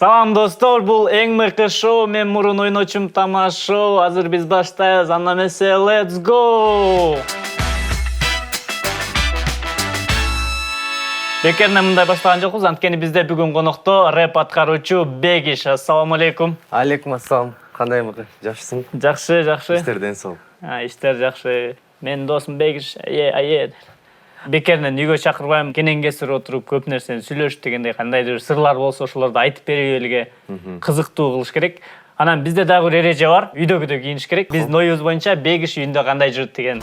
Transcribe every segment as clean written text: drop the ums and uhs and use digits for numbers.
Салам достор, бул эң мыкты шоу, мен мурун ойночум Тамаш шоу. Азыр биз баштайбыз, анда эмесе let's go! Бекеринен мындай баштаган жокпуз, анткени бизде бүгүн конокто рэп аткаруучу Бегиш. Ассаламу алейкум. Алейкум ассалам. Кандай мықты? Жакшысың? Жакшы. Иштерден сол. Иштер жакшы. Менин досум Бегиш. Бекеринен үйгө чакырбайм, кенен кесир отуруп көп нерсени сүйлөшүп дегендей кандайдыр сырлар болсо ошолорду айтып берип элге кызыктуу кылыш керек. Анан бизде дагы бир эреже бар. Үйдөгүдөй кийиниш керек. Биздин оюбуз боюнча Бегиш үйүндө кандай жүрүт деген.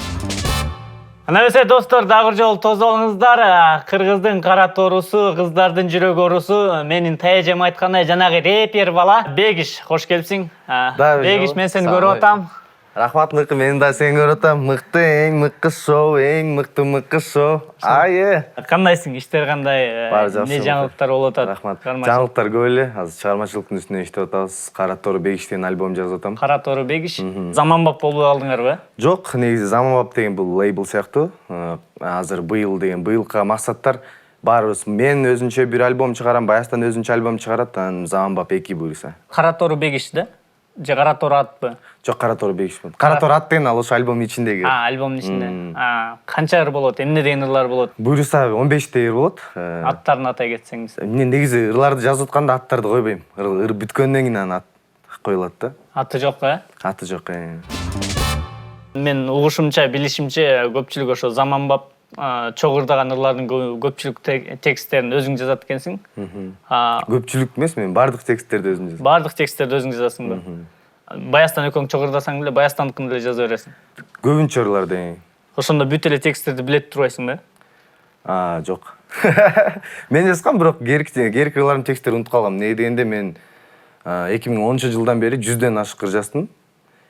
Ана эсе достор, дагы бир жолу тоз болуңуздар. Кыргыздын кара тоорусу, кыздардын жүрөк оорусу, менин таяжем айткандай жанагы репер бала Бегиш, кош келипсиң. Бегиш, мен сени көрүп атам. Рахмат мыкты, мен да сени көрүп атам. Мыкты, эң мыкты шоу, эң мыкты шоу. Кандайсың? Иштер кандай? Не жаңылыктар болуп атат? Рахмат. Жаңылыктар көп эле. Азыр чыгармачылыктын үстүнө иштеп атабыз. Кара тоору Бегиш деген альбом жазып атам. Кара тоору Бегиш. Заманбап болуп алдыңарбы? Жок, негизи Заманбап деген бул лейбл сыяктуу. Азыр быйылкы максаттар баарыбыз. Мен өзүнчө бир альбом чыгарам, Баястан өзүнчө альбом чыгарат, анан Заманбап 2 буюрса. Кара тоору Бегиш да? Же кара тоору атпы? Жок, кара тоору Бегиш. Кара тоору ат деген ал ошо альбомдун ичиндеги. Альбомдун ичинде. Канча ыр болот? Эмне деген ырлар болот? Буюрса 15 ыр болот. Аттарын атай кетсеңиз. Мен негизи ырларды жазып атканда аттарды койбойм. Ыр бүткөндөн кийин анан ат коюлат да. Аты жок Аты жок. Мен угушумча, билишимче көпчүлүк ошо Заманбап чогурдаган ырлардын көпчүлүк тексттерин өзүң жазат экенсиң. Көпчүлүк эмес, мен бардык тексттерди өзүм жазам. Бардык тексттерди өзүң жазасыңбы? Баястан экөөң чогурдасаң эле Баястандыкын эле жаза бересиң. Көбүнчө ырларды. Ошондо бүт эле тексттерди билет турбайсың да? Жок. Мен жазгам, бирок керки ырлардын тексттерин унутуп калгам. Эмне дегенде мен 2010-жылдан бери 100ден ашык ыр жаздым.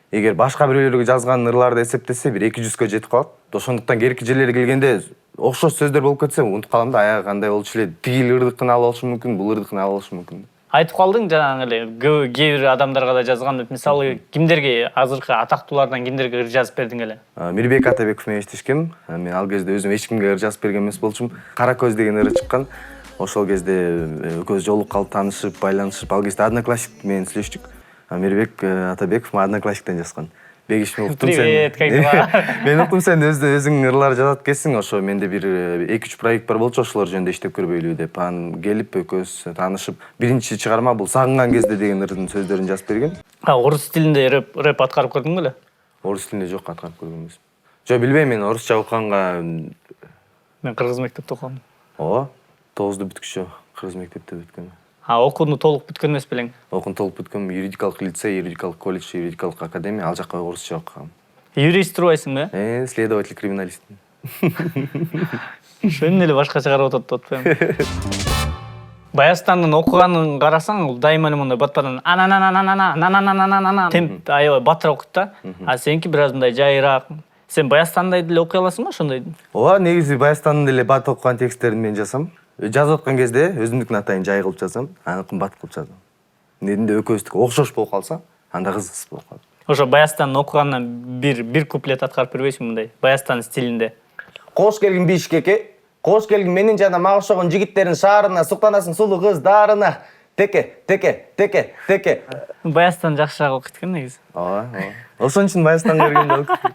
Эгер башка бирөөлөргө жазган ырларды эсептесе бир 200гө жетип калат. Ошондуктан керки жерлери келгенде окшош сөздөр болуп кетсе унутуп калам да, аягы кандай болчу эле, тигил ырдыкын алып алышым мүмкүн, бул ырдыкын алып алышым мүмкүн. Айтып калдың жанагы эле кээ бир адамдарга да жазган, мисалы кимдерге, азыркы атактуулардан кимдерге ыр жазып бердиң эле? Мирбек Атабеков менен иштешкем. Мен ал кезде өзүм эч кимге ыр жазып берген эмес болчумун. Кара көз деген ыры чыккан. Ошол кезде көз жолугуп калып, таанышып, байланышып, ал кезде одноклассник менен сүйлөштүк. Мирбек Атабеков одноклассниктен жазган. Бегиш, мен уктум сен. Привет, как дела? Мен уктум сен өзүң ырлар жазат экенсиң. Ошо менде бир 2-3 проект бар болчу, ошолор жөнүндө иштеп көрбөйлү деп. Анан келип экөөбүз таанышып, биринчи чыгарма бул Сагынган кезде деген ырдын сөздөрүн жазып берген. Орус тилинде рэп аткарып көрдүң беле? Орус тилинде жок, аткарып көргөн эмес. Жок, билбейм, мен орусча окуганга. Мен кыргыз мектепте окугам. 9-ду бүткүчү кыргыз мектепте бүткөм. Окууну толук бүткөн эмес белең? Окууну толук бүткөм, юридикалык лицей, юридикалык колледж, юридикалык академия, ал жакка орусча окугам. Юрист турбайсыңбы? Следователь, криминалист. Ошо эмне эле башкача карап атат деп атпаймынбы? Баястандын окуганын карасаң, ул дайыма эле мондай батпадан темп аябай батыраак окуйт да. Сеники бир аз мындай жайыраак. Сен Баястандай деле окуй аласыңбы ошондой? Негизи Баястандын деле бат окуган тексттерин мен жазам. Жазып аткан кезде өзүмдүкүн атайын жай кылып жазам, аныкын бат кылып жазам. Эмнединде экөөбүздүкү окшош болуп калса, анда кызык болуп калат. Ошо Баястандын окугандан бир куплет аткарып бербейсиңби мындай Баястан стилинде? Кош келгиң Бишкекке, кош келгиң менин жана мага окшогон жигиттердин шаарына, суктанасың сулуу кыздарына. Теке. Баястан жакшыраак окуйт экен негизи. Ошон үчүн Баястанга киргенде окуйт.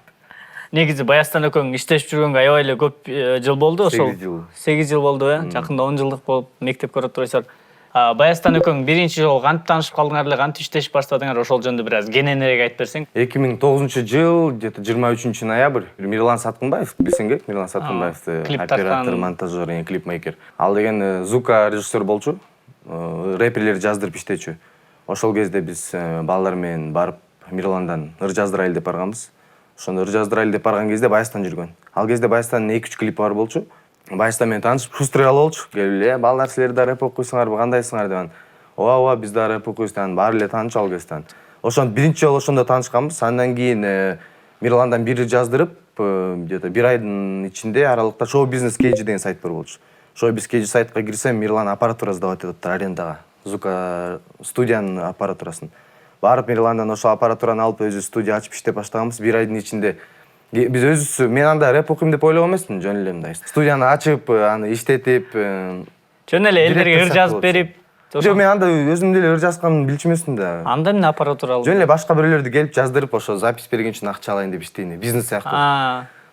Негизи Баястан экөөң иштешип жүргөнгө аябай эле көп жыл болду, ошол 8 жыл болду, жакында 10 жылдык болуп мектеп көрөт турасыздар. Баястан экөөң биринчи жолу кантип таанышып калдыңар эле, кантип иштешип баштадыңар, ошол жөнүндө бир аз кененирээк айтып берсең. 2009-жыл, где-то 23-ноябрь, Мирлан Саткынбаев, билсең керек, Мирлан Саткынбаевди, оператор, монтажер, клипмейкер. Ал деген звука режиссер болчу, рэперлерди жаздырып иштечү. Ошол кезде биз балдар менен барып Мирландан ыр жаздырайлы деп барганбыз. Ошондо ыр жаздырайлы деп барган кезде Баястан жүргөн. Ал кезде Баястандын 2-3 клипи бар болчу. Баястан менен таанышып, шустрый алып болчу. Келип эле, балдар силер да рэп окуйсуңарбы, кандайсыңар деп. Ооба, биз да рэп окуйбуз деп, баары эле таанышып ал кезден. Ошондо биринчи жолу ошондо таанышканбыз. Андан кийин Мирландан бир жаздырып, где-то бир айдын ичинде аралыкта Show Business Cage деген сайт бар болчу. Show Business Cage сайтка кирсем, Мирлан аппаратура сдавать этиптир арендага. Звука студиянын аппаратурасын. Барып Мирландан ошол аппаратураны алып өзү студия ачып иштеп баштаганбыз. Бир айдын ичинде биз өзүбүз, мен анда рэп окуйм деп ойлогон эмесмин, жөн эле мындай. Студияны ачып, аны иштетип, жөн эле элдерге ыр жазып берип, Жок, мен анда өзүм деле ыр жазганын билчү эмесмин да. Анда эмне аппаратура алып? Жөн эле башка бирөөлөрдү келип жаздырып, ошо запись берген үчүн акча алайын деп иштейм, бизнес сыяктуу.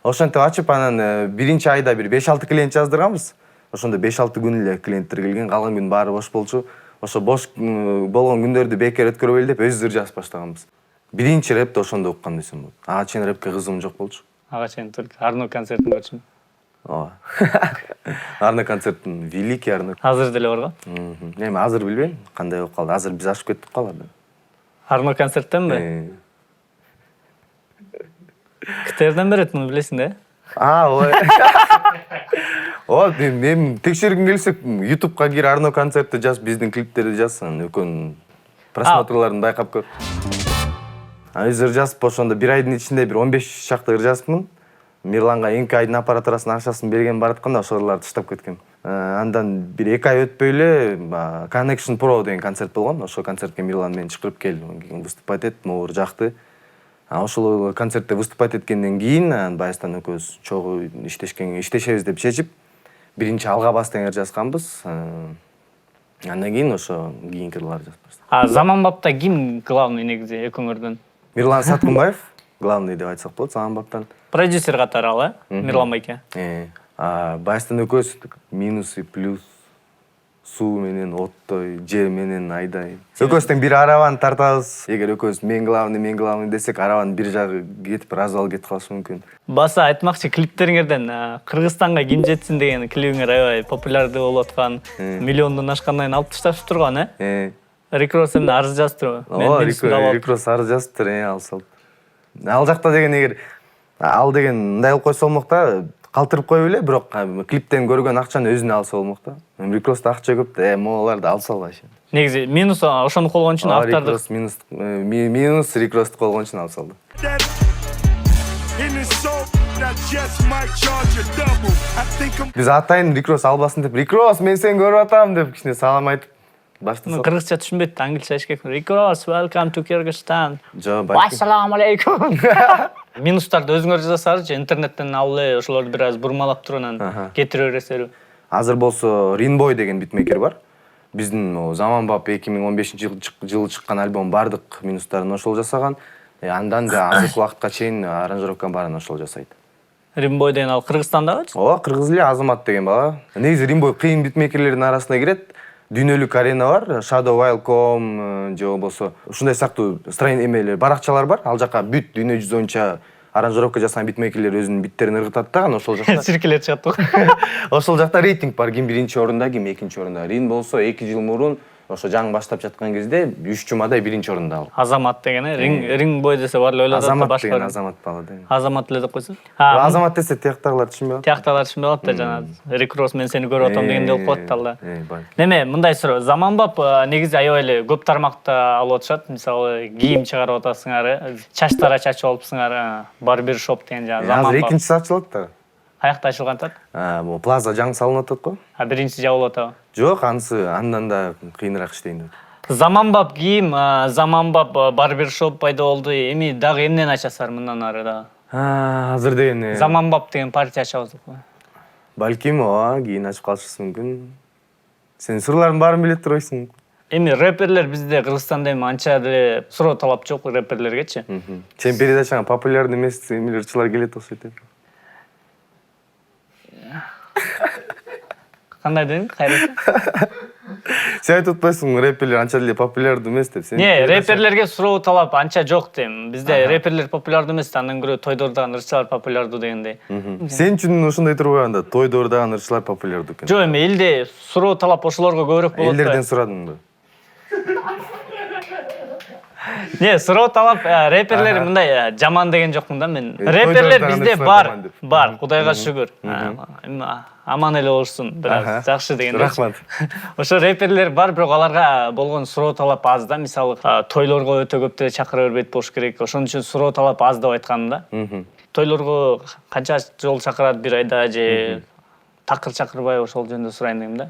Ошентип ачып, анан биринчи айда бир 5-6 клиент жаздырганбыз. Ошондо 5-6 күн эле клиенттер келген, калган күн баары бош болчу. Ошо бош болгон күндөрдү бекер өткөрбөйлү деп өзүбүз ыр жазып баштаганбыз. Биринчи рэпти ошондо уккан десем болот. Ага чейин рэпке кызыгым жок болчу. Ага чейин только Арно концертин көрчүмүн. Ооба. Арно концерттин великий Арно. Азыр деле барго? Эми азыр билбейм, кандай болуп калды. Азыр биз ашып кеттик го алардан. Арно концерттенби? КТРден берет, муну билесиң да? Ой. Мен текшергим келсе, YouTube'га кир, Арно концертти жаз, биздин клиптерди жаз, анан экөөнүн просмотрларын байкап көр. Биз ыр жазып, ошондо бир айдын ичинде бир 15 шакта ыр жазыпмын. Мирланга 2 айдын аппаратурасын акчасын берген баратканда ошолорду таштап кеткем. Андан бир 2 ай өтпөй эле Connection Pro деген концерт болгон. Ошол концертке Мирлан мени чакырып кел, выступать эт, могу жакты. Ошол концертте выступать эткенден кийин Байстан экөөбүз чогуу иштешебиз деп чечип, биринчи Алга бас деген ыр жазганбыз. Андан кийин ошо кийинки ырларды жазып баштадык. Заманбапта ким главный негизи экөөңөрдөн? Мирлан Саткынбаев главный деп айтсак болот Заманбаптан. Продюсер катары ал, Мирлан байке. Байстан экөөбүз минус и плюс, суу менен оттой, жер менен айдай. Экөөбүздөн бир арабаны тартабыз. Эгер экөөбүз мен главный десек, арабанын бир жагы кетип развал кетип калышы мүмкүн. Баса айтмакчы, клиптериңерден Кыргызстанга ким жетсин деген клибиңер аябай популярдуу болуп аткан, миллиондон ашкандан кийин алып ташташып турган, Рикрос эмне арыз жазыптырбы? Рикрос арыз жазыптыр, алсалт. Ал жакта деген эгер ал деген мындай кылып койсо болмок да, калтырып коюп эле, бирок клиптен көргөн акчаны өзүнө алса болмок да. Рикроста акча көп да, могуларды алса албайчы. Негизи минус ошону колгон үчүн автарды. Минус Рикросту колгон үчүн алсалды. Биз атайын Рикрос албасын деп, Рикрос мен сени көрүп атам деп кичине салам айтып баштасак. Кыргызча түшүнбөйт, англисче эшкек. Рикрос, welcome to Kyrgyzstan. Ассаламу алейкум. Минустарды өзүңөр жазасыңарчы, интернеттен алып эле ошолорду бир аз бурмалап туруп анан кетире бересиңерби? Азыр болсо Rinboy деген битмейкер бар. Биздин Заманбап 2015-жылы чыккан альбом бардык минустарын ошол жасаган. Андан да азыркы убакытка чейин аранжировканын баарын ошол жасайт. Rinboy деген ал Кыргызстандагычы? Ооба, кыргыз эле Азамат деген бала. Негизи Rinboy кыйын битмейкерлердин арасына кирет. Дүйнөлүк арена бар, Shadowwile.com же болбосо ушундай сыяктуу эмелер, баракчалар бар. Ал жака бүт дүйнө жүзү боюнча аранжировка жасаган битмейкерлер өзүнүн биттерин ыргытат да, ошол жакта. Циркелер чыгат го. Ошол жакта рейтинг бар, ким биринчи орунда, ким экинчи орунда. Рин болсо 2 жыл мурун ошо жаңы баштап жаткан кезде 3 жумадай биринчи орунда ал. Азамат деген, Rinboy десе бар эле ойлоп атат башка. Азамат бала деген. Азамат эле деп койсо. Азамат десе тияктагылар түшүнбөй атат. Тияктагылар түшүнбөй атат да, жана Рикрос мен сени көрүп атам дегенде болуп калат да. Неме, мындай суроо, Заманбап негизи аябай эле көп тармакта алып атышат. Мисалы, кийим чыгарып атасыңар, чачтара чачып алыпсыңар, барбершоп деген жана Заманбап. Азыр экинчиси ачылат да. Каякта ачылган атат? Бул Плаза жаңы салынып атат го. Биринчиси жабылып атабы? Жок, анысы андан да кыйыныраак иштейин деп. Заманбап кийим, Заманбап барбершоп пайда болду. Эми дагы эмнени ачасызар мындан ары да? Азыр деген Заманбап деген партия ачабыз деп. Балким, кийин ачып калышыбыз мүмкүн. Сен суроолордун баарын билет турбайсың. Эми рэперлер бизде Кыргызстанда эми анча деле суроо талап жок рэперлергечи. Сен передачаңа популярный эмес эмелерчилер келет окшойт. Кандай дедиң? Кайрат? Сен айтып атпайсың, рэперлер анча деле популярдуу эмес деп. Не, рэперлерге суроо талап анча жок дейм. Бизде рэперлер популярдуу эмес, андан көрө тойдо ырдаган ырчылар популярдуу дегендей. Сен үчүн ошондой турбайбы анда? Тойдо ырдаган ырчылар популярдуу экен. Жок, эми элде суроо талап ошолорго көбүрөөк болот. Элдерден сурадыңбы? Не, суроо талап рэперлер мындай жаман деген жокмун да мен. Рэперлер бизде бар, Кудайга шүгүр. Аман эле болушсун, бир аз жакшы дегенде. Рахмат. Ошо рэперлер бар, бирок аларга болгон суроо талап аз да. Мисалы, тойлорго өтө көп деле чакыра бербейт болуш керек. Ошон үчүн суроо талап аз деп айтканым да. Тойлорго канча жол чакырат бир айда же такыр чакырбай, ошол жөнүндө сурайын дегем да.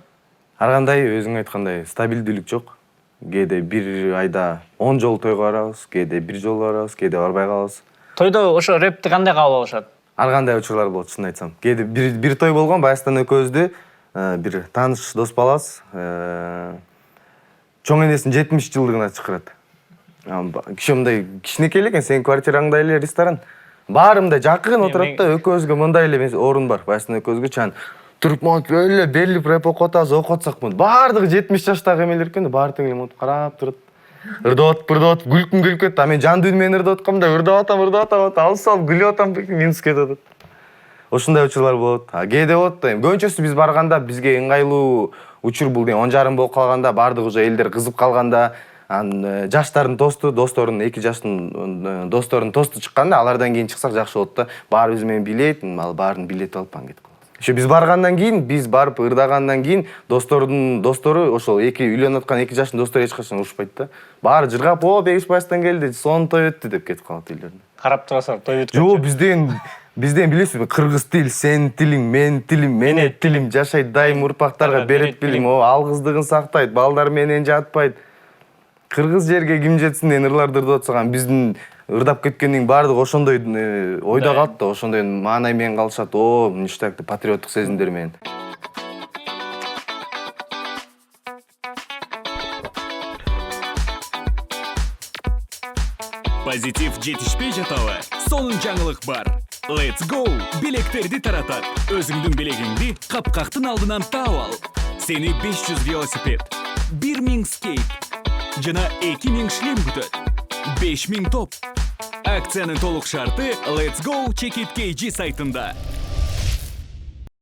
Ар кандай өзүң айткандай стабилдүүлүк жок. Кээде бир айда 10 жол тойго барабыз, кээде бир жол барабыз, кээде барбай калабыз. Тойдо ошо рэпти кандай кабыл алышат? Ар кандай учурлар болот, чын айтсам. Кээде бир той болгон, Байстан экөөбүздү бир тааныш дос балабыз чоң энесин 70 жылдыгына чакырат. Киши мындай кичинекей экен, сенин квартираңда эле ресторан. Баарымда жакын отурат да, экөөбүзгө мындай эле орун бар. Байсын экөөбүзгө чан туруп монтип эле белип рэп окуп атабыз, окуп атсак болот. Баардыгы 70 жаштагы эмелер экен, баары тең эле монтип карап турат. Ырдап, күлкүм келип кетти. Мен жан дүйнө менен ырдап аткам да, ырдап атам, алсам күлүп атам, минус кетип атат. Ошондой учурлар болот. Кээде болот да. Көбүнчөсү биз барганда бизге ыңгайлуу учур бул 10:30 болуп калганда, баардык уже элдер кызып калганда, жаштардын досторунун 2 жаштын досторунун тосту чыкканда, алардан кийин чыксак жакшы болот да. Баары биз менен билет, ал баарын билет алып кетип калат. Ошо биз баргандан кийин, биз барып ырдагандан кийин достордун достору, ошол үйлөнүп аткан 2 жаштын достору эч качан урушпайт да. Баары жыргап, "О, Бегишбаевден келди, сонун той өттү" деп кетип калат үйлөрүнө. Карап турасыздар, той өткөн. Жок, бизден билесизби, кыргыз тил, сенин тилиң, менин тилим, менин тилим жашайт дайым урпактарга берет билим. Алгыздыгын сактайт, балдар менен жатпайт. Кыргыз жерге ким жетсин деген ырларды ырдап атсаган, биздин ырдап кеткендин баардыгы ошондой ойдо калат да, ошондой маанай менен калышат. О, ништяк деп патриоттук сезимдер менен. Позитив жетишпей жатабы? Сонун жаңылык бар. Let's go! Билектерди таратат. Өзүңдүн билегиңди капкактын алдынан таап ал. Сени 500 велосипед, 1000 скейт жана 2000 шлем күтөт. 5000 топ. Акциянын толук шарты Let's Go Check It KG сайтында.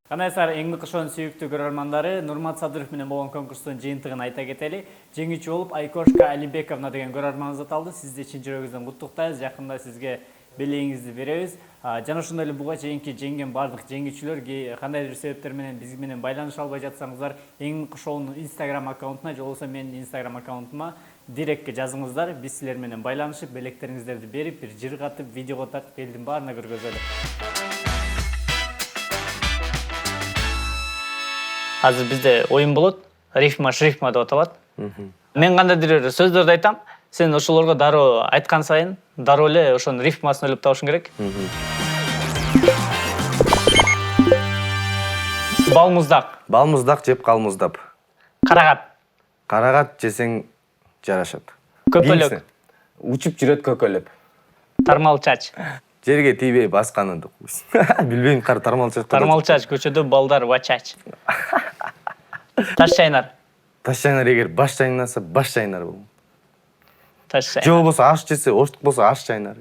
Кандайсыздар, эң мыкышонун сүйүктүү көрөрмандары, Нурмат Садыров менен болгон конкурстун жыйынтыгын айта кетели. Жеңүүчү болуп Айкошка Алибековна деген көрөрманыбыз аталды. Сизди чын жүрөгүбүздөн куттуктайбыз. Жакында сизге белегиңизди беребиз. Жана ошондой эле буга чейинки жеңген бардык жеңүүчүлөр кандайдыр себептер менен биз менен байланыша албай жатсаңыздар, эң мыкы шоунун Instagram аккаунтуна же болбосо менин Instagram аккаунтума директке жазыңыздар. Биз силер менен байланышып, белектериңиздерди берип, бир жыргатып, видеого тартып, элдин баарына көргөзөлү. Азыр бизде оюн болот, рифма деп аталат. Мен кандайдыр бир сөздөрдү айтам, сен ошолорго дароо айткан сайын, дароо эле ошонун рифмасын ойлоп табышың керек. Балмуздак жеп калмуздап. Карагат жесең жарашат. Көпөлөк. Учуп жүрөт көкөлөп. Тармал чач. Жерге тийбей басканын деп койсун. Билбейм, тармал чач. Тармал чач, көчөдө балдар вачач. Таш чайнар. Таш чайнар эгер баш чайнаса, баш чайнар болот. Таш чайнар. Же болбосо аш жесе, оштук болсо аш чайнар.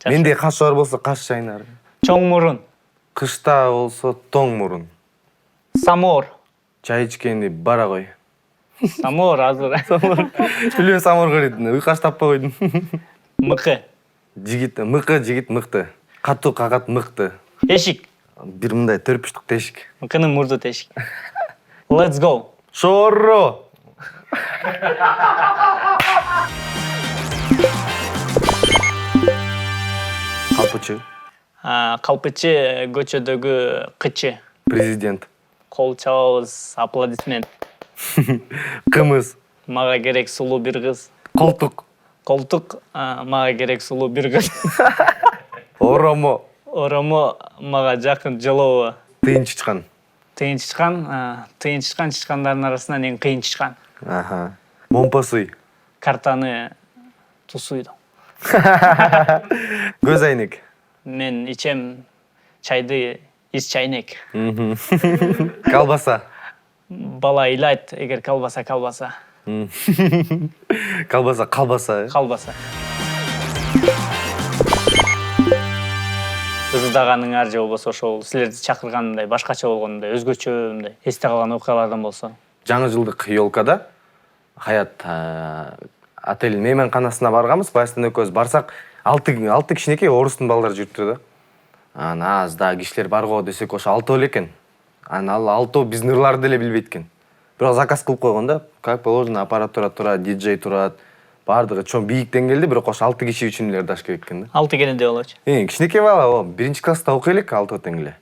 Менде каш бар болсо каш чайнар. Чоң мурун. Кышта болсо тоң мурун. Самор. Чай ичкенди бара кой. Самор азыр. Билбейм, самор көрөт. Уйкаш таппай койдум. Мыкы. Жигит, мыкы, жигит мыкты. Катуу какат мыкты. Эшик. Бир мындай төрпүштүк тешик. Мыкынын мурду тешик. Let's go. Шорро. Калпычы. Калпычы, көчөдөгү кычы. Президент. Кол чабабыз, аплодисмент. Кымыз. Мага керек сулуу бир кыз. Колтук. Колтук, мага керек сулуу бир кыз. Оромо. Оромо, мага жакын жылоо. Тыйын чычкан. Тыйын чычкан, чычкандардын арасынан эң кыйын чычкан. Момпосуй. Картаны тусуйду. Көз айнек. Мен ичем чайды из чайнек. Колбаса. Бала ыйлайт, эгер колбаса. Колбаса. Ыздаганыңар же болбосо ошол силерди чакыргандай башкача болгондой, өзгөчө мындай эсте калган окуялардан болсо. Жаңы жылдык ёлкада Хаят отель мейманканасына барганбыз. Байыстан экөөбүз барсак, 6 кичинекей орустун балдары жүрүптүр да. Аз да кишилер бар го десек, ошо 6 эле экен. Ал 6 биздин ырларды эле билбейт экен. Бирок заказ кылып койгон да, как положено, аппаратура турат, диджей турат. Бардыгы чоң бийиктен келди, бирок ошо 6 киши үчүн эле ырдаш керек экен да. 6 кенеде болочу. Кичинекей бала, 1-чи класста окуй элек 6 тең эле.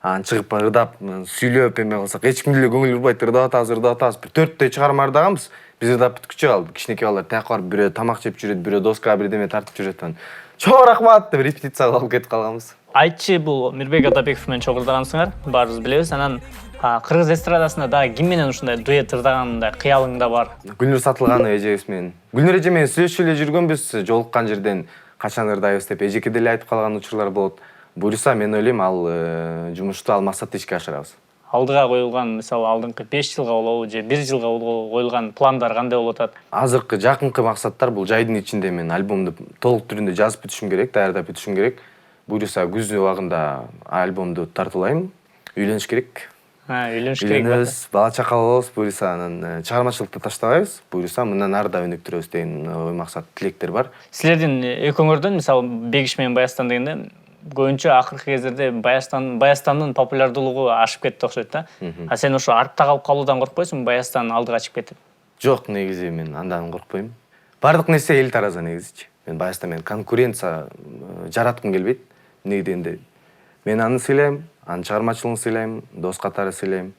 Чыгып ырдап, сүйлөп эме кылсак, эч кимди эле көңүл бурбайт, ырдап атабыз. Бир 4 чыгарма ырдаганбыз. Биз ырдап бүткүчө калдык. Кичинекей балдар тияк барып, бирөө тамак жеп жүрөт, бирөө доскага бирдеме тартып жүрөт. Чоң рахмат деп репетицияга алып кетип калганбыз. Айтчы бул Мирбек Атабеков менен чогулдагансыңар, баарыбыз билебиз. Анан кыргыз эстрадасында дагы ким менен ушундай дуэт ырдагандай кыялың да бар? Гүлнур Сатылганова эжебиз менен. Гүлнур эже менен сүйлөшүп эле жүргөнбүз, жолуккан жерден качан ырдайбыз деп эжеке деле айтып калган учурлар болот. Буюрса мен ойлойм ал жумушту ал максатты ишке ашырабыз. Алдыга коюлган, мисалы алдыңкы 5 жылга болобу же 1 жылга коюлган пландар кандай болуп атат? Азыркы жакынкы максаттар бул жайдын ичинде мен альбомду толук түрүндө жазып бүтүшүм керек, даярдап бүтүшүм керек. Буюрса күз убагында альбомду тартуулайм, үйлөнүш керек. Үйлөнүш керек. Үйлөнөбүз, бала чака болобуз, буюрса анан чыгармачылыкты таштабайбыз. Буюрса мындан ары да өнүктүрөбүз деген ой максат, тилектер бар. Силердин экөөңөрдөн мисалы Бегиш менен Баястан дегенде көбүнчө акыркы кездерде Баястандын популярдуулугу ашып кетти окшойт да. А сен ошо артта калып калуудан коркпойсуңбу, Баястан алдыга чыгып кетип? Жок, негизи мен андан коркпойм. Бардык нерсе эл тараза негизичи. Мен Баястан менен конкуренция жараткым келбейт. Эмне дегенде мен аны сыйлайм, анын чыгармачылыгын сыйлайм, дос катары сыйлайм.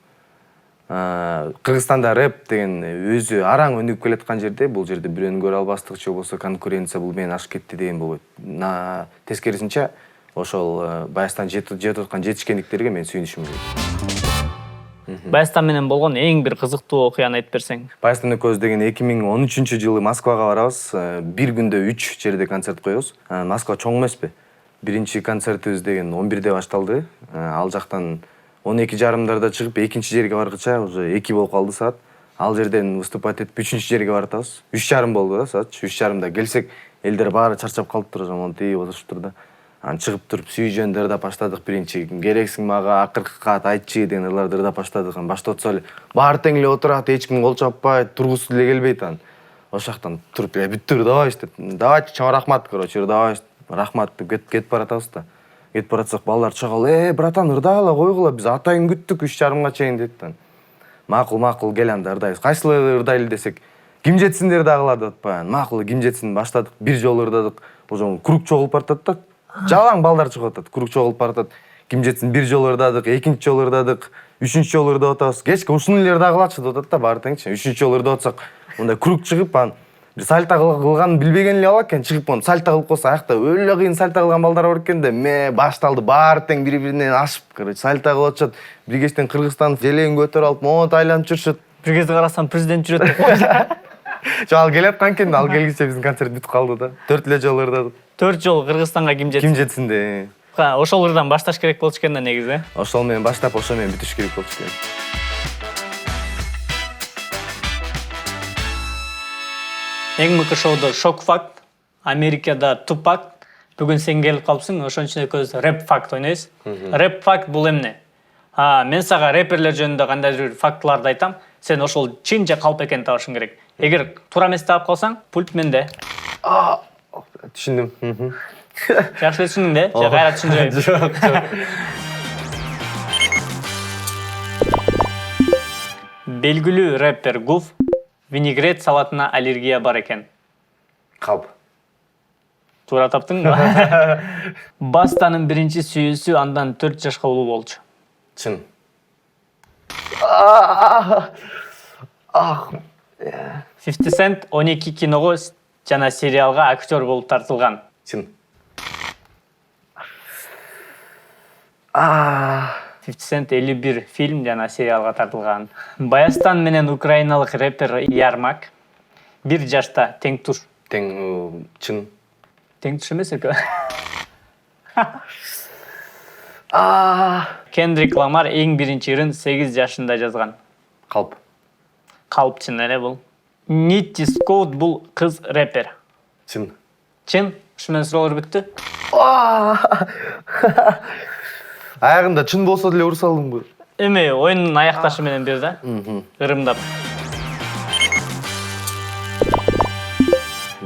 Кыргызстанда рэп деген өзү араң өнүгүп келаткан жерде, бул жерде бирөөнү көрө албастык же болбосо конкуренция бул менен ашып кетти деген болбойт. Тескерисинче ошол Баястан жетип аткан жетишкендиктерге мен сүйүнүшүм керек. Баястан менен болгон эң бир кызыктуу окуяны айтып берсең. Баястан экөөбүз деген 2013-жылы Москвага барабыз. Бир күндө 3 жерде концерт коебуз. Москва чоң эмеспи? Биринчи концертибиз деген 11-де башталды. Ал жактан 12:30 чыгып, экинчи жерге баргыча уже 2 болуп калды саат. Ал жерден выступать этип, 3-жерге жерге баратабыз. 3:30 болду да саат. 3:30 келсек, элдер баары чарчап калыптыр, жамантый отуруптур да. Чыгып туруп сүйжөндөрдү ырдап баштадык биринчи. Керексиң мага, акыркы кат айтчы деген ырларды ырдап баштадык. Баштатса эле баары тең эле отурат, эч ким кол чаппайт, тургусу деле келбейт анан. Ошол жактан туруп бүттүр ырдабайбыз деп. Давайте, чоң рахмат, короче, ырдабайбыз. Рахмат деп кетип баратабыз да. Кетип баратсак балдар чыгып, братан, ырдагыла, койгула, биз атайын күттүк 3:30 чейин дейт да. Макул, кел анда ырдайбыз. Кайсылары ырдайлы десек, ким жетсиндер дагыла деп атпайбы. Макул, ким жетсин баштадык. Бир жолу ырдадык. Ошо круг чогулуп баратат да. Жалаң балдар чыгып атат, круг чогулуп баратат. Ким жетсин бир жолу ырдадык, экинчи жолу ырдадык, үчүнчү жолу ырдап атабыз. Кечке ушуну эле ырдагылачы деп атат да, баары теңчи. Үчүнчү жолу ырдап атсак, мындай круг чыгып, анан бир сальто кылганын билбеген эле бала экен, чыгып оны сальто кылып койсо, аякта өлө кыйын сальто кылган балдар бар экен да, башталды баары тең бири-биринен ашып, короче, сальто кылып атышат. Бир кечтен Кыргызстан желегин көтөрүп алып, монт айланып жүрүшөт. Бир кезде карасам президент жүрөт деп коет. Жо ал келаткан экен, ал келгиче биздин концерт бүтүп калды да. 4 эле жолу ырдадык. 4 жол Кыргызстанга ким жетсин? Ким жетсин де. Ошол ырдан башташ керек болчу экен да негизи. Ошол менен баштап, ошол менен бүтүш керек болчу экен. Эң мыкты шоудо Шок Факт, Америкада Тупак. Бүгүн сен келип калыпсың, ошон үчүн экөөбүз рэп факт ойнойбуз. Рэп факт бул эмне? Мен сага рэперлер жөнүндө кандайдыр бир фактыларды айтам. Сен ошол чын же калп экенин табышың керек. Эгер туура эмес таап калсаң, пульт менде. Түшүндүм. Жакшы түшүндүң да? Же кайра түшүндүрөйүн? Жок. Белгилүү рэпер Гуф винегрет салатына аллергия бар экен. Калп. Туура таптыңбы? Бастанын биринчи сүйүүсү андан 4 жашка улуу болчу. Чын. 50 Cent 12 киного жана сериалга актер болуп тартылган. Чын. 50 Cent 51 фильм жана сериалга тартылган. Баястан менен украиналык рэпер Ярмак 1 жашта тең туш. Чын. Тең туш эмес экен. Кендрик Ламар эң биринчи ырын 8 жашында жазган. Калп. Калп чын эле бул. Нитти Скоут бул кыз рэпер. Чын. Чын? Ушу менен суроолор бүттү. Аягында чын болсо деле уруп салдыңбы? Эми оюндун аякташы менен бир да. Ырымдап.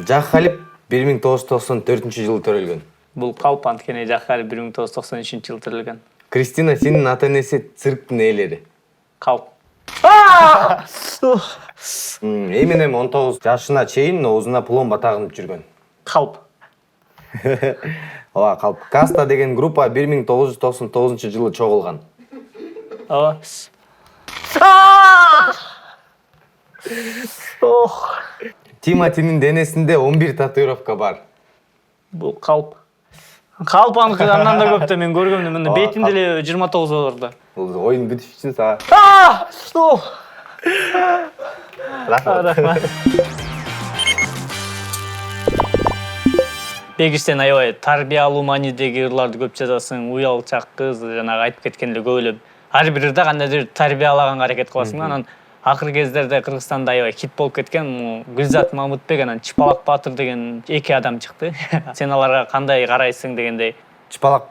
Жак Халип 1994-жылы төрөлгөн. Бул Калп анткени Жак Халип 1993-жылы төрөлгөн. Кристина сенин ата-энеси цирктин ээлери. Калп. Эминем 19 жашына чейин оозуна пломба тагынып жүргөн. Калп. Ооба, Калп. Каста деген группа 1999-жылы чогулган. Ооба. Тиматинин денесинде 11 татуировка бар. Бул Калп. Калпаныкы андан да көп да мен көргөмдө мында бетинде эле 29 болор да. Бул оюн бүтүш үчүн сага. Рахмат. Бегиш сен аябай тарбиялуу маанидеги ырларды көп жазасың, уялчак кыз, жанагы айтып кеткен эле көп эле. Ар бир ырда кандайдыр тарбиялаганга аракет кыласың да. Анан акыркы кездерде Кыргызстанда аябай хит болуп кеткен Гүлзат Мамытбек анан Чыпалак Баатыр деген эки адам чыкты. Сен аларга кандай карайсың дегендей. Чыпалак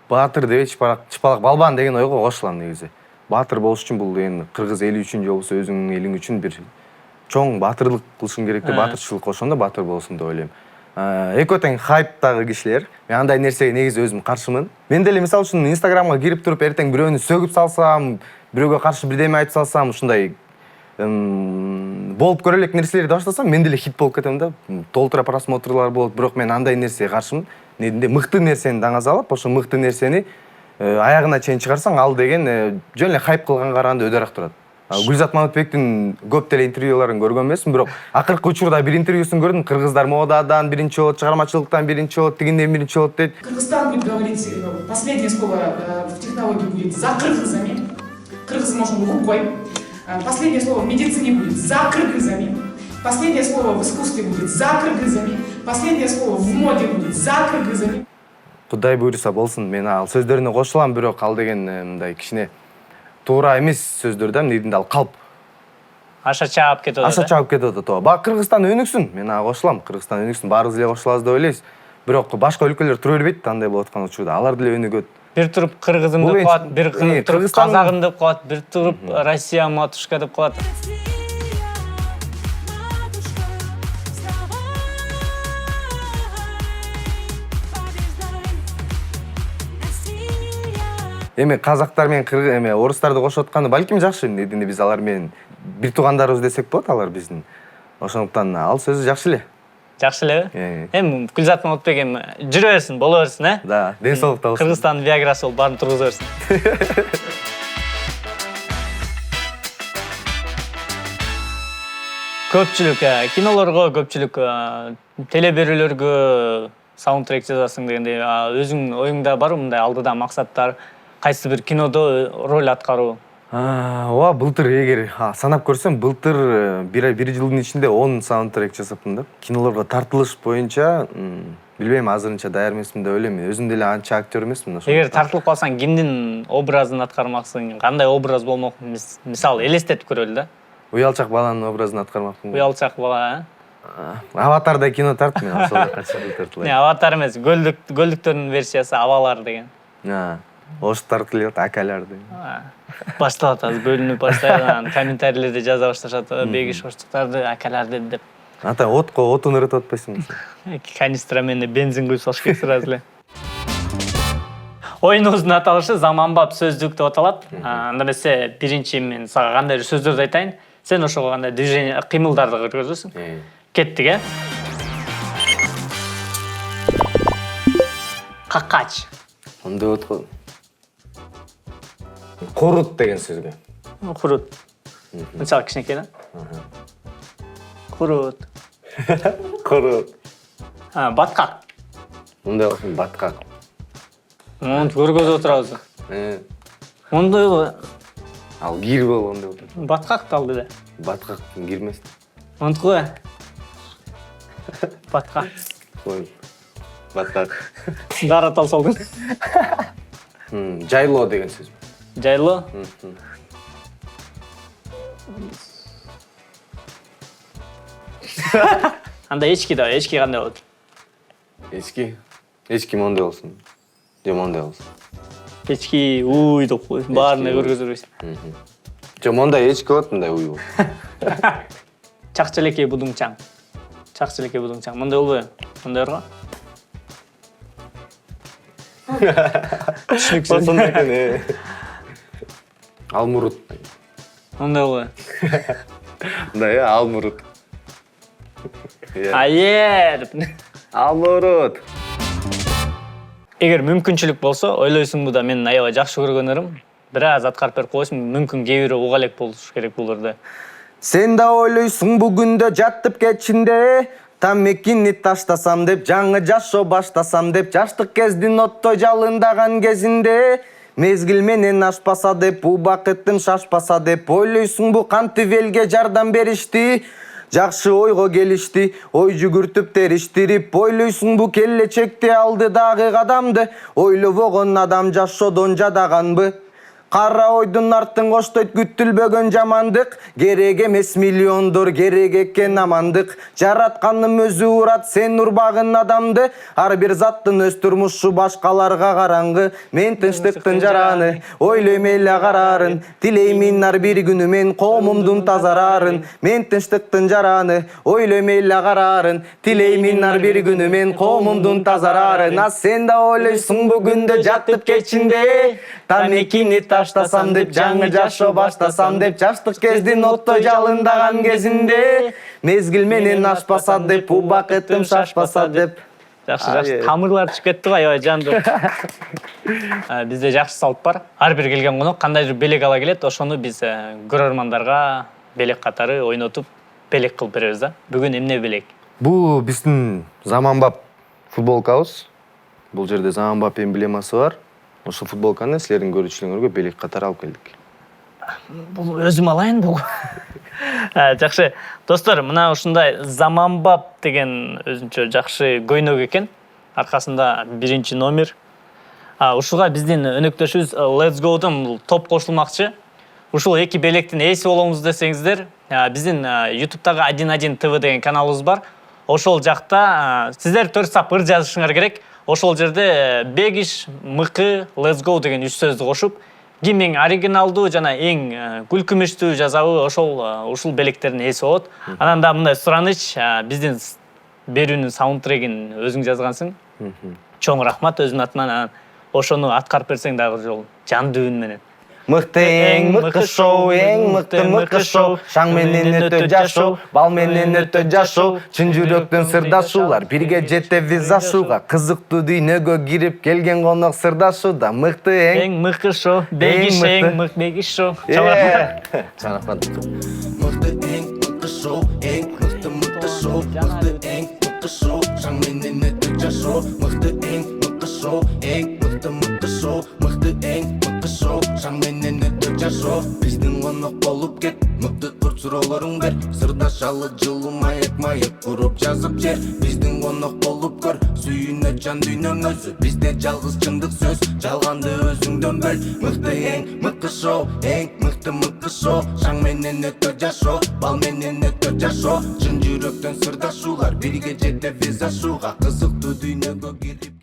Баатыр деп Чыпалак Балбан деген ойго кошулам негизи. Баатыр болуш үчүн бул эми кыргыз эли үчүн же болбосо өзүңүн элиң үчүн бир чоң баатырлык кылышың керек деп баатырчылык кошондо баатыр болосуң деп ойлойм. Экөө тең хайптагы кишилер. Мен андай нерсеге негизи өзүм каршымын. Мен деле мисалы үчүн Инстаграмга кирип туруп эртең бирөөнү сөгүп салсам, бирөөгө каршы бирдеме айтып салсам, ушундай болуп көрө элек нерселерди баштасам, мен деле хит болуп кетем да. Толтура просмотрлар болот, бирок мен андай нерсеге каршымын. Нединде мыкты нерсени даңаз алып, ошо мыкты нерсени аягына чейин чыгарсаң, ал деген жөн эле хайп кылганга караганда өдөраак турат. Гүлзат Мамытбектин көп деле интервьюларын көргөн эмесмин, бирок акыркы учурда бир интервьюсун көрдүм. Кыргыздар модадан биринчи болот, чыгармачылыктан биринчи болот, тигинден биринчи болот дейт. Кыргызстан будет говорить, последнее слово в технологии будет за кыргызами. Кыргыз можно рукой. Последнее слово в медицине будет за кыргызами. Последнее слово в искусстве будет за кыргызами. Последнее слово в моде будет за кыргызами. Кудай буйруса болсун, мен ал сөздөрүнө кошулам, бирок ал деген мындай кичине туура эмес сөздөр да, эмнединде ал калп. Аша чаап кетип атат. Аша чаап кетип атат. Бак Кыргызстан өнүксүн. Мен ага кошулам. Кыргызстан өнүксүн. Баарыбыз эле кошулабыз деп ойлойбуз. Бирок башка өлкөлөр тура бербейт, андай болуп аткан учурда. Алар деле өнүгөт. Бир туруп кыргызым деп коет, бир туруп казагым деп коет, бир туруп Россия матушка деп коет. Эми казактар менен орустарды кошуп атканы балким жакшы. Нединде биз алар менен бир туугандарыбыз десек болот, алар биздин. Ошондуктан ал сөзү жакшы эле. Жакшы элеби? Эми Гүлзат Мамытбек эми жүрө берсин, боло берсин, Да, ден соолукта болсун. Кыргызстандын Виаграсы болуп баарын тургуза берсин. Көпчүлүк кинолорго, көпчүлүк телеберүүлөргө саундтрек жазасың дегендей, өзүңдүн оюңда барбы мындай алдыда максаттар, кайсы бир кинодо роль аткаруу? Ооба, былтыр эгер санап көрсөм, былтыр бир жылдын ичинде 10 саундтрек жасаптым да. Кинолорго тартылыш боюнча, билбейм, азырынча даяр эмесмин деп ойлойм. Өзүм деле анча актер эмесмин ошо. Эгер тартылып калсаң, кимдин образын аткармаксың? Кандай образ болмок? Мисалы, элестетип көрөлү да. Уялчак баланын образын аткармакмын. Уялчак бала, Аватарда кино тарттым мен, ошол канча тартылат. Аватар эмес, гөлдүктөрдүн версиясы Авалар деген. Ош тартылат, акалар деген. Башталат, азыр бөлүнүп баштайт, комментарийлерде жаза башташат, бегиш оштуктарды акалар деди деп. Ата отун ырытып атпайсыңбы? Канистра менен бензин куюп салыш керек сразу эле. Оюнубуздун аталышы заманбап сөздүк деп аталат. Анда эмесе биринчи мен сага кандай сөздөрдү айтайын, сен ошого кандай движение, кыймылдарды көргөзөсүң. Кеттик, Какач. Онда отко. Курут деген сөзгө. Курут. Мисалы кичинекей да? Курут. Курут. Баткак. Онда баткак. Монт көргөзүп отурабыз. Ондой Ал кир бол онда. Баткак талды да. Баткак кирмес. Онтку. Баткак. Ой. Баткак. Дара талсалгын. Жайлоо деген сөз. Жайлоо. Анда эчки да, эчки кандай болот? Эчки мондай болсун. Же мондай болсун. Эчки уй деп кой, баарына көргөзөрбүз. Же мондай эчки болот, мындай уй болот. Чакчелекей будуңчаң. Чакчелекей будуңчаң. Мондай болбойбу? Мондай барго? Түсүнүксүз экен. Алмурут. Мондай болбойбу? Мындай алмурут. Алмурут. Эгер мүмкүнчүлүк болсо, ойлойсуңбу да мен аябай жакшы көргөн ырым, бир аз аткарып берип койсуң, мүмкүн кээ бирөө уга элек болуш керек булурду. Сен да ойлойсуң бүгүндө жаттып кетчинде, Тамекини таштасам деп, жаңы жашоо баштасам деп, жаштык кездин оттой жалындаган кезинде мезгил менен ашпаса деп, убакыттым шашпаса деп, ойлойсуң бу кантип элге жардам беришти? Жакшы ойго келишти, ой жүгүртүп териштирип, ойлойсуң бу келечекте алдыдагы кадамды, ойлобогон адам жашоодон жадаганбы? Кара ойдун артын коштойт күтүлбөгөн жамандык, керек эмес миллиондор, керек экен амандык. Жаратканым өзү урат сен урбагын адамды, ар бир заттын өз турмушу башкаларга караңгы. Мен тынчтыктын жараны, ойлойм эле караарын, тилеймин ар бир күнү мен коомумдун тазарарын. Мен тынчтыктын жараны, ойлойм эле караарын, тилеймин ар бир күнү мен коомумдун тазарарын. А сен да ойлойсуң бүгүндө жатып кечинде, тамекини таштасам деп, жаңы жашоо баштасам деп, жаштык кездин оттой жалындаган кезинде мезгил менен ашпаса деп, убакыттым шашпаса деп. Жакшы, тамырлар чыгып кетти го, аябай жандуу. Бизде жакшы салт бар. Ар бир келген конок кандайдыр белек ала келет, ошону биз көрөрмандарга белек катары ойнотуп, белек кылып беребиз да. Бүгүн эмне белек? Бул биздин заманбап футболкабыз. Бул жерде заманбап эмблемасы бар. Ошо футболканы силердин көрүүчүлөрүңөргө белек катары алып келдик. Бул өзүм алайын бул. Жакшы. Достор, мына ушундай заманбап деген өзүнчө жакшы көйнөк экен. Аркасында 1-номер. Ушуга биздин өнөктөшүбүз Let's Go'дун топ кошулмакчы. Ушул эки белектин ээси болобуз десеңиздер, биздин YouTube'дагы 11 TV деген каналыбыз бар. Ошол жакта сиздер 4 сап ыр жазышыңар керек. Ошол жерде Бегиш, Мыкы, Let's Go деген 3 сөздү кошуп, ким эң оригиналдуу жана эң күлкүмүштүү жазабы, ушул белектердин ээси болот. Анан да мындай сураныч, биздин берүүнүн саундтрегин өзүң жазгансың. Чоң рахмат өзүмдүн атыман. Ошону аткарып берсең дагы жол жандуу үн менен. Мыкты эң мыкты шоу, эң мыкты мыкты шоу. Шаң менен өтө жашоо, бал менен өтө жашоо. Чын жүрөктөн сырдашуулар, бирге жетебиз ашууга. Кызыктуу дүйнөгө кирип келген конок сырдашууда. Мыкты эң мыкты шоу, Бегиш эң мыкты шоу. Чоң рахмат. Мыкты эң мыкты шоу, эң мыкты шоу. Мыкты эң мыкты шоу, шаң менен өтө жашоо. Мыкты эң мыкты шоу, эң мыкты шоу. Мыкты эң мыкты шоу, шаң менен өтө жашоо. Биздин конок болуп кет, мыкты курт суроолоруң бер. Сырдашалы жылуу маек куруп жазып жер. Биздин конок болуп көр, сүйүнө жан дүйнөң өзү. Бизде жалгыз чындык сөз, жалганды өзүңдөн бөл. Мыкты эң мыкты шоу, эң мыкты шоу. Шаң менен өтө жашоо, бал менен өтө жашоо. Чын жүрөктөн сырдашуулар, бирге жетебиз ашууга. Кызыктуу дүйнөгө кирип